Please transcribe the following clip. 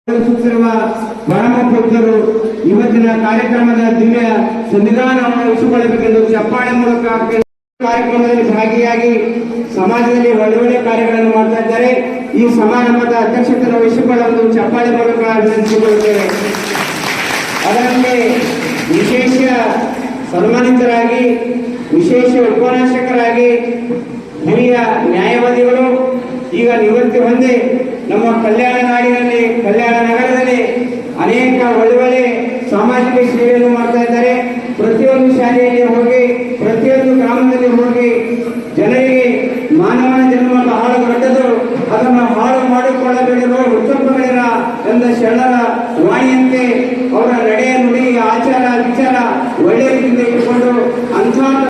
ಸೂಚಿಸಿರುವ ಪರಮ ಪೂಜ್ಯರು ಇವತ್ತಿನ ಕಾರ್ಯಕ್ರಮದ ದಿವ್ಯ ಸಂವಿಧಾನವನ್ನು ಉಳಿಸಿಕೊಳ್ಳಬೇಕೆಂದು ಚಪ್ಪಾಳೆ ಮೂಲಕ ಕಾರ್ಯಕ್ರಮದಲ್ಲಿ ಭಾಗಿಯಾಗಿ ಸಮಾಜದಲ್ಲಿ ಒಳ್ಳೊಳ್ಳೆ ಕಾರ್ಯಗಳನ್ನು ಮಾಡ್ತಾ ಇದ್ದಾರೆ. ಈ ಸಮಾರಂಭದ ಅಧ್ಯಕ್ಷತೆಯನ್ನು ವಹಿಸಿಕೊಳ್ಳಲು ಚಪ್ಪಾಳೆ ಮೂಲಕ ವಿನಂತಿಸಿಕೊಳ್ಳುತ್ತೇವೆ. ಅದರಲ್ಲಿ ವಿಶೇಷ ಸನ್ಮಾನಿತರಾಗಿ ವಿಶೇಷ ಉಪನ್ಯಾಸಕರಾಗಿ ಹಿರಿಯ ನ್ಯಾಯವಾದಿಗಳು ಈಗ ನಿವೃತ್ತಿ ಹೊಂದಿ ನಮ್ಮ ಕಲ್ಯಾಣ ನಾಡಿನಲ್ಲಿ ಕಲ್ಯಾಣ ನಗರದಲ್ಲಿ ಅನೇಕ ಒಳ್ಳೆ ಸಾಮಾಜಿಕ ಸೇವೆಯನ್ನು ಮಾಡ್ತಾ ಇದ್ದಾರೆ. ಪ್ರತಿಯೊಂದು ಶಾಲೆಯಲ್ಲಿ ಹೋಗಿ ಪ್ರತಿಯೊಂದು ಗ್ರಾಮದಲ್ಲಿ ಹೋಗಿ ಜನರಿಗೆ ಮಾನವನ ಜನ್ಮದ ಹಾಳುಗಟ್ಟದು ಅದನ್ನು ಹಾಳು ಮಾಡಿಕೊಳ್ಳಬೇಡಿರುವ ಉತ್ತಮಗಳಿರ ಎಂದ ಶರಣರ ವಾಣಿಯಂತೆ ಅವರ ನಡೆ ನುಡಿ ಆಚಾರ ವಿಚಾರ ಒಳ್ಳೆಯ ರೀತಿಯಿಂದ ಇಟ್ಟುಕೊಂಡು ಅಂಥ